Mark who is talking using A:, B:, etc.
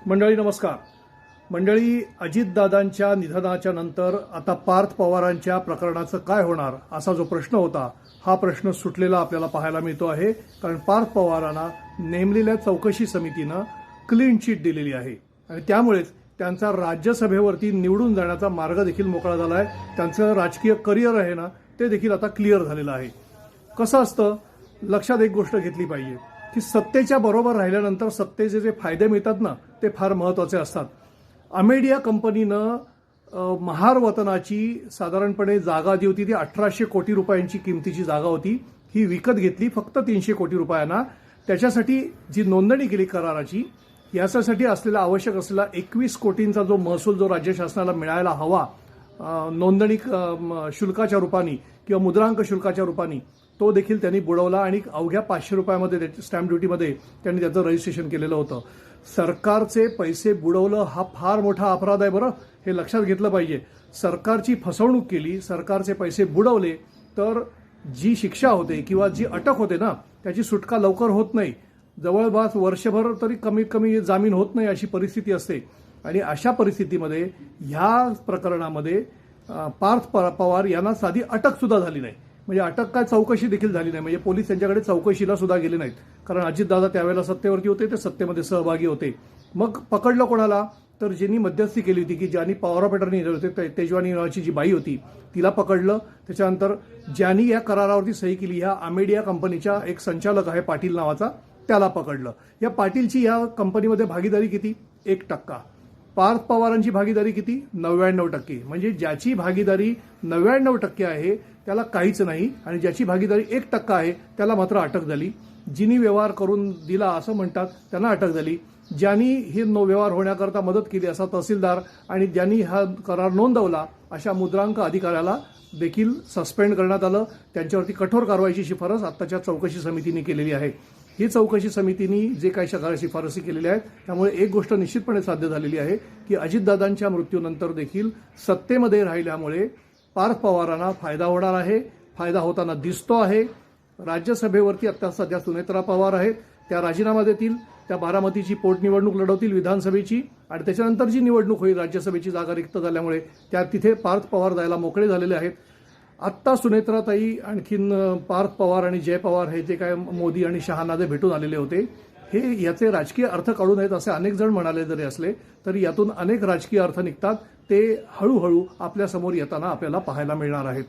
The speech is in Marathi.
A: मंडळी नमस्कार. मंडळी, अजितदादांच्या निधनाच्या नंतर आता पार्थ पवारांच्या प्रकरणाचं काय होणार असा जो प्रश्न होता, हा प्रश्न सुटलेला आपल्याला पाहायला मिळतो आहे. कारण पार्थ पवारांना नेमलेल्या चौकशी समितीनं क्लीन चिट दिलेली आहे आणि त्यामुळेच त्यांचा राज्यसभेवरती निवडून जाण्याचा मार्ग देखील मोकळा झाला आहे. त्यांचं राजकीय करिअर आहे ना, ते देखील आता क्लिअर झालेलं आहे. कसं असतं, लक्षात एक गोष्ट घेतली पाहिजे की सत्तेच्या बरोबर राहिल्यानंतर सत्तेचे जे फायदे मिळतात ना, ते फार महत्त्वाचे असतात. अमेडिया कंपनीनं महार वतनाची साधारणपणे जागा जी होती ती 1800 कोटी रुपयांची किमतीची जागा होती, ही विकत घेतली फक्त 300 कोटी रुपयांना. त्याच्यासाठी जी नोंदणी केली कराराची, याच्यासाठी असलेला आवश्यक असलेला 21 कोटींचा जो महसूल जो राज्य शासनाला मिळायला हवा नोंदणी शुल्काच्या रूपाने किंवा मुद्रांक शुल्काच्या रूपाने, तो देखील त्यांनी बुडवला आणि अवघ्या 500 रुपयामध्ये स्टॅम्प ड्युटीमध्ये त्यांनी त्याचं रजिस्ट्रेशन केलेलं होतं. सरकारचे पैसे बुडवलं हा फार मोठा अपराध आहे बरं, हे लक्षात घेतलं पाहिजे. सरकारची फसवणूक केली, सरकारचे पैसे बुडवले तर जी शिक्षा होते किंवा जी अटक होते ना, त्याची सुटका लवकर होत नाही. जवळपास वर्षभर तरी कमीत कमी जामीन होत नाही अशी परिस्थिती असते. आणि अशा परिस्थितीमध्ये ह्या प्रकरणामध्ये पार्थ पवार यांना साधी अटक सुद्धा झाली नाही. म्हणजे अटक काय, चौकशी देखील झाली नाही. म्हणजे पोलीस त्यांच्याकडे चौकशीला सुद्धा गेले नाहीत. कारण अजितदादा त्यावेळेला सत्तेवरती होते, ते सत्तेमध्ये सहभागी होते. मग पकडलं कोणाला, तर ज्यांनी मध्यस्थी केली होती, की ज्यांनी पॉवर ऑफ अटर्नी होते, तेजवानी नावाची जी बाई होती, तिला पकडलं. त्याच्यानंतर ज्यांनी या करारावरती सही केली, ह्या अमेडिया कंपनीच्या एक संचालक आहे पाटील नावाचा, त्याला पकडलं. या पाटीलची या कंपनीमध्ये भागीदारी किती? 1%. पार्थ पवारांची भागीदारी किती? 99%. म्हणजे ज्याची भागीदारी 99% आहे त्याला काहीच नाही, आणि ज्याची भागीदारी 1% आहे त्याला मात्र अटक झाली. जिनी व्यवहार करून दिला असं म्हणतात त्यांना अटक झाली. ज्यांनी हे व्यवहार होण्याकरता मदत केली असा तहसीलदार आणि ज्यांनी हा करार नोंदवला अशा मुद्रांक अधिकाऱ्याला देखील सस्पेंड करण्यात आलं. त्यांच्यावरती कठोर कारवाईची शिफारस आत्ताच्या चौकशी समितीने केलेली आहे. ही चौकशी समितीने जे काही शिफारसी केलेल्या आहेत, त्यामुळे एक गोष्ट निश्चितपणे साध्य झालेली आहे की अजितदादांच्या मृत्यूनंतर देखील सत्तेमध्ये राहिल्यामुळे पार्थ पवारांना फायदा होणार आहे. फायदा होताना दिसतो आहे. राज्यसभेवरती आता सध्या सुनेत्रा पवार आहेत, त्या राजीनामा देतील. त्या बारामतीची पोटनिवडणूक लढवतील विधानसभेची, आणि त्याच्यानंतर जी निवडणूक होईल राज्यसभेची जागा रिक्त झाल्यामुळे त्या तिथे पार्थ पवार जायला मोकळे झालेले आहेत. आत्ता सुनेत्राताई आणखीन पार्थ पवार आणि जय पवार हे जे काय मोदी आणि शहाना जे भेटून आलेले होते, हे याचे राजकीय अर्थ काढून आहेत असे अनेक जण म्हणाले जरी असले तरी यातून अनेक राजकीय अर्थ निघतात. ते हळूहळू आपल्यासमोर येताना आपल्याला पाहायला मिळणार आहेत.